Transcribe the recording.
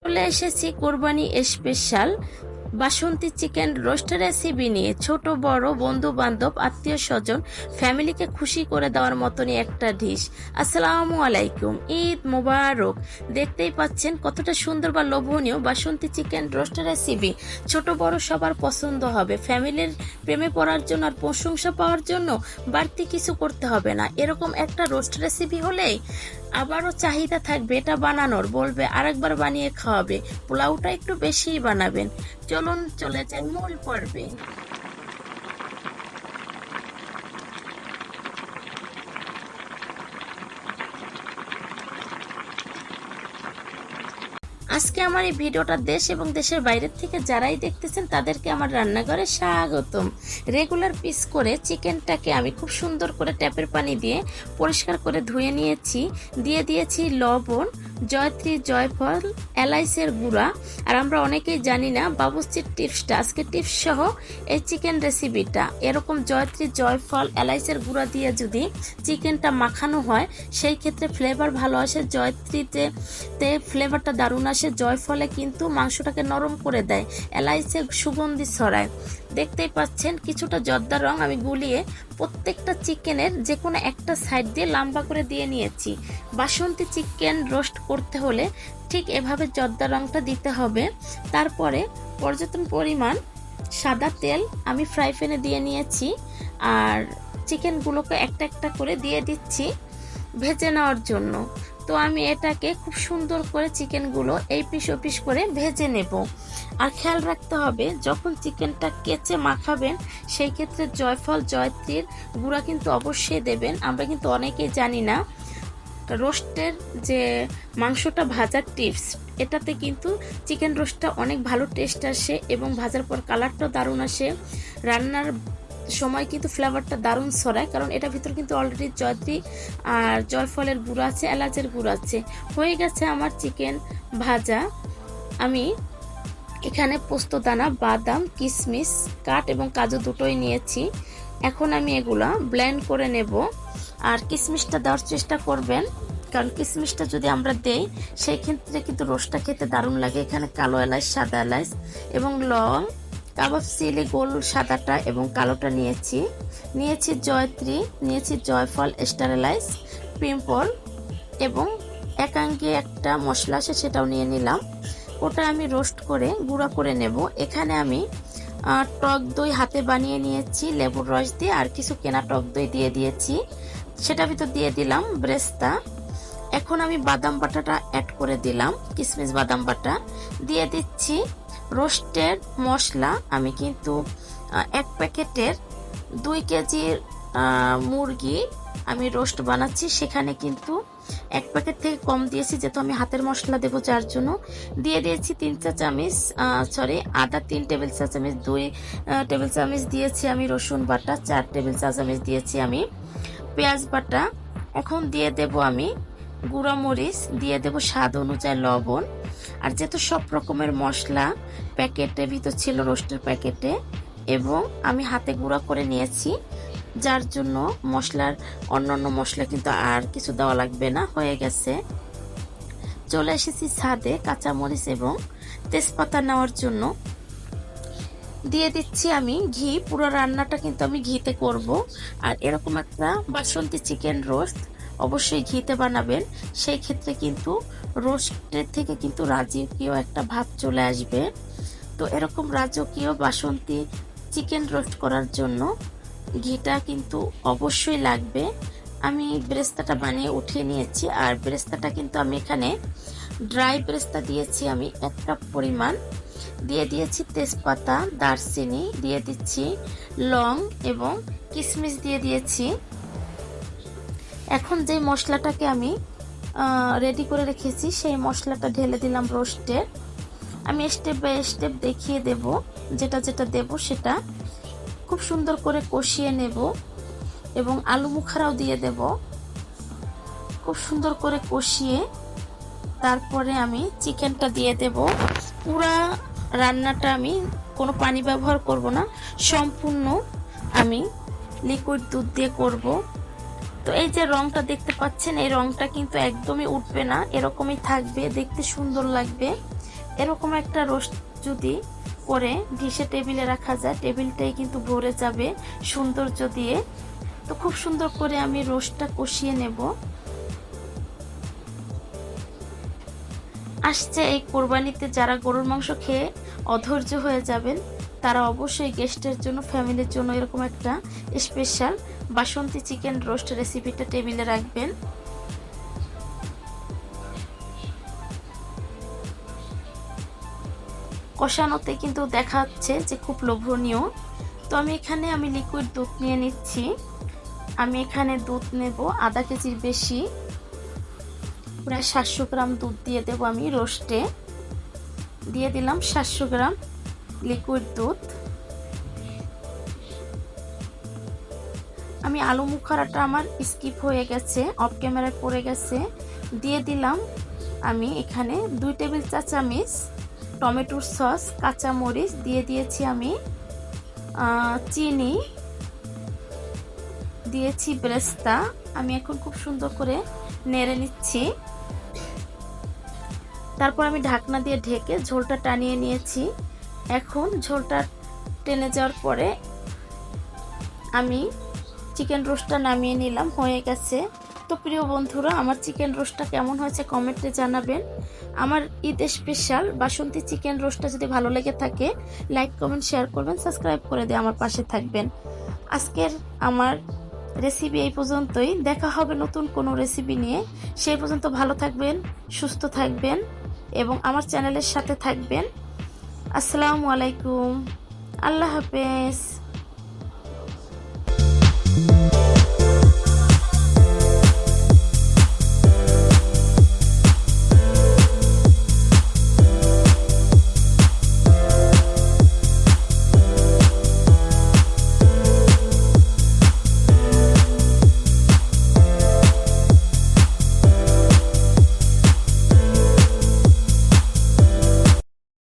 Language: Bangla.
চলে এসেছি কোরবানি স্পেশাল বাসন্তী চিকেন রোস্টের রেসিপি নিয়ে। ছোট বড় বন্ধু বান্ধব আত্মীয় স্বজন ফ্যামিলিকে খুশি করে দেওয়ার মতনই একটা ডিশ। আসসালামু আলাইকুম, ঈদ মোবারক। দেখতেই পাচ্ছেন কতটা সুন্দর বা লোভনীয় বাসন্তী চিকেন রোস্টের রেসিপি। ছোট বড় সবার পছন্দ হবে। ফ্যামিলির প্রেমে পড়ার জন্য আর প্রশংসা পাওয়ার জন্য বাড়তি কিছু করতে হবে না। এরকম একটা রোস্ট রেসিপি হলেই আবারও চাহিদা থাকবে এটা বানানোর, বলবে আরেকবার বানিয়ে খাওয়াবে। পোলাওটা একটু বেশিই বানাবেন। চলুন চলে যাই মূল পর্বে। আজকে আমার এই ভিডিওটা দেশ এবং দেশের বাইরের থেকে যারাই দেখতেছেন তাদেরকে আমার রান্নাঘরে স্বাগতম। রেগুলার পিস করে চিকেনটাকে আমি খুব সুন্দর করে ট্যাপের পানি দিয়ে পরিষ্কার করে ধুয়ে নিয়েছি। দিয়ে দিয়েছি লবণ, জয়ত্রী, জয়ফল, এলাইচের গুঁড়া। আর আমরা অনেকেই জানি না বাবুর্চির টিপসটা, আজকে টিপস সহ এই চিকেন রেসিপিটা। এরকম জয়ত্রী, জয়ফল, এলাইচের গুঁড়া দিয়ে যদি চিকেনটা মাখানো হয় সেই ক্ষেত্রে ফ্লেভার ভালো আসে। জয়ত্রীতে ফ্লেভারটা দারুণ আসে। জয়ফলে কিন্তু মাংসটাকে নরম করে দেয়, এলাইচের সুগন্ধি ছড়ায়। দেখতেই পাচ্ছেন কিছুটা জর্দা রং আমি গুলিয়ে প্রত্যেকটা চিকেনের যে কোনো একটা সাইড দিয়ে লম্বা করে দিয়ে নিয়েছি। বাসন্তী চিকেন রোস্ট করতে হলে ঠিক এভাবে জর্দা রংটা দিতে হবে। তারপরে পর্যাপ্ত পরিমাণ সাদা তেল আমি ফ্রাই প্যানে দিয়ে নিয়েছি। আর চিকেনগুলোকে একটা একটা করে দিয়ে দিচ্ছি ভেজে নেওয়ার জন্য। তো আমি এটাকে খুব সুন্দর করে চিকেনগুলো এই পিস ও পিস করে ভেজে নেব। আর খেয়াল রাখতে হবে যখন চিকেনটা কেচে মাখাবেন সেই ক্ষেত্রে জয়ফল, জয়ত্রীর গুঁড়া কিন্তু অবশ্যই দেবেন। আমরা কিন্তু অনেকেই জানি না রোস্টের যে মাংসটা ভাজার টিপস, এটাতে কিন্তু চিকেন রোস্টটা অনেক ভালো টেস্ট আসে এবং ভাজার পর কালারটাও দারুণ আসে। রান্নার সময় কিন্তু ফ্লেভারটা দারুণ ছড়ায়, কারণ এটার ভিতর কিন্তু অলরেডি জয়ত্রী আর জয়ফলের গুঁড়া আছে, এলাচের গুঁড়া আছে। হয়ে গেছে আমার চিকেন ভাজা। আমি এখানে পোস্তদানা, বাদাম, কিশমিশ, কাঠ এবং কাজু দুটোই নিয়েছি। এখন আমি এগুলা ব্লেন্ড করে নেব। আর কিশমিশটা দেওয়ার চেষ্টা করবেন, কারণ কিশমিশটা যদি আমরা দেই সেই ক্ষেত্রে কিন্তু রোস্টটা খেতে দারুণ লাগে। এখানে কালো এলাচ, সাদা এলাচ এবং লং, কাবাব সিলি গোল সাদাটা এবং কালোটা নিয়েছি জয়ত্রী, নিয়েছি জয়ফল, স্টার এলাইচ, পিম্পল এবং একাঙ্গে একটা মশলা আছে সেটাও নিয়ে নিলাম। ওটা আমি রোস্ট করে গুঁড়া করে নেব। এখানে আমি টক দই হাতে বানিয়ে নিয়েছি লেবুর রস দিয়ে, আর কিছু কেনা টক দই দিয়ে দিয়েছি। সেটা ভিতর দিয়ে দিলাম ব্রেস্তা। এখন আমি বাদাম বাটাটা অ্যাড করে দিলাম, কিশমিশ বাদাম বাটা দিয়ে দিচ্ছি। রোস্টের মশলা আমি কিন্তু 1 প্যাকেটের 2 কেজির মুরগি আমি রোস্ট বানাচ্ছি, সেখানে কিন্তু 1 প্যাকেট থেকে কম দিয়েছি, যেহেতু আমি হাতের মশলা দেবো যার জন্য। দিয়ে দিয়েছি 3 চা চামচ আদা, 3 টেবিল চা চামচ, 2 টেবিল চামচ দিয়েছি আমি রসুন বাটা, 4 টেবিল চা চামচ দিয়েছি আমি পেঁয়াজ বাটা। এখন দিয়ে দেব আমি গুঁড়া মরিচ, দিয়ে দেব স্বাদ অনুযায়ী লবণ। আর যেহেতু সব রকমের মশলা প্যাকেটের ভিতর ছিল রোস্টের প্যাকেটে, এবং আমি হাতে গুঁড়া করে নিয়েছি যার জন্য মশলার অন্যান্য মশলা কিন্তু আর কিছু দেওয়া লাগবে না। হয়ে গেছে। চলে এসেছি ছাদে কাঁচামরিচ এবং তেজপাতা নেওয়ার জন্য। দিয়ে দিচ্ছি আমি ঘি। পুরো রান্নাটা কিন্তু আমি ঘিতে করব। আর এরকম একটা বাসন্তী চিকেন রোস্ট অবশ্যই ঘিতে বানাবেন, সেই ক্ষেত্রে কিন্তু রোস্টের থেকে কিন্তু রাজকীয় একটা ভাব চলে আসবে। তো এরকম রাজকীয় বাসন্তী চিকেন রোস্ট করার জন্য ঘিটা কিন্তু অবশ্যই লাগবে। আমি ব্রেস্তাটা বানিয়ে উঠিয়ে নিয়েছি। আর ব্রেস্তাটা কিন্তু আমি এখানে ড্রাই ব্রেস্তা দিয়েছি আমি 1 কাপ পরিমাণ। দিয়ে দিয়েছি তেজপাতা, দারচিনি, দিয়ে দিচ্ছি লং এবং কিশমিশ দিয়ে দিয়েছি। এখন যে মশলাটাকে আমি রেডি করে রেখেছি সেই মশলাটা ঢেলে দিলাম রোস্টে। আমি স্টেপ বাই স্টেপ দেখিয়ে দেব, যেটা যেটা দেব সেটা খুব সুন্দর করে কষিয়ে নেব। এবং আলু মুখারাও দিয়ে দেব। খুব সুন্দর করে কষিয়ে তারপরে আমি চিকেনটা দিয়ে দেব। পুরা রান্নাটা আমি কোনো পানি ব্যবহার করব না, সম্পূর্ণ আমি লিকুইড দুধ দিয়ে করব। তো এই যে রংটা দেখতে পাচ্ছেন, এই রংটা কিন্তু একদমই উঠবে না, এরকমই থাকবে, দেখতে সুন্দর লাগবে। এরকম একটা রোস্ট যদি করে ডিশে টেবিলে রাখা যায়, টেবিলটাই কিন্তু ভরে যাবে সৌন্দর্য দিয়ে। তো খুব সুন্দর করে আমি রোস্টটা কষিয়ে নেব। আসছে এই কোরবানিতে যারা গরুর মাংস খেয়ে অধৈর্য হয়ে যাবেন, তারা অবশ্যই গেস্টের জন্য, ফ্যামিলির জন্য এরকম একটা স্পেশাল বাসন্তী চিকেন রোস্ট রেসিপিটা টেবিলে রাখবেন। কষানোতে কিন্তু দেখা যাচ্ছে যে খুব লোভনীয়। তো আমি এখানে লিকুইড দুধ নিয়ে নিচ্ছি। আমি এখানে দুধ নেব আধা কেজির বেশি, প্রায় 700 গ্রাম দুধ দিয়ে দেব আমি রোস্টে। দিয়ে দিলাম 700 গ্রাম লিকুইড দুধ। আমি আলু মুখারাটা আমার স্কিপ হয়ে গেছে, অফ ক্যামেরায় পড়ে গেছে। দিয়ে দিলাম আমি এখানে 2 টেবিল চা চামচ টমেটোর সস, কাঁচা মরিচ দিয়ে দিয়েছি আমি, চিনি দিয়েছি, ব্রেস্তা। আমি এখন খুব সুন্দর করে নেড়ে নিচ্ছি। তারপর আমি ঢাকনা দিয়ে ঢেকে ঝোলটা টানিয়ে নিয়েছি। এখন ঝোলটা টেনে যাওয়ার পরে আমি চিকেন রোস্টটা নামিয়ে নিলাম, হয়ে গেছে। তো প্রিয় বন্ধুরা, আমার চিকেন রোস্টটা কেমন হয়েছে কমেন্টে জানাবেন। আমার ঈদ স্পেশাল বাসন্তী চিকেন রোস্টটা যদি ভালো লেগে থাকে, লাইক কমেন্ট শেয়ার করবেন, সাবস্ক্রাইব করে দিয়ে আমার পাশে থাকবেন। আজকের আমার রেসিপি এই পর্যন্তই। দেখা হবে নতুন কোনো রেসিপি নিয়ে। সেই পর্যন্ত ভালো থাকবেন, সুস্থ থাকবেন এবং আমার চ্যানেলের সাথে থাকবেন। আসসালামু আলাইকুম, আল্লাহ হাফেজ।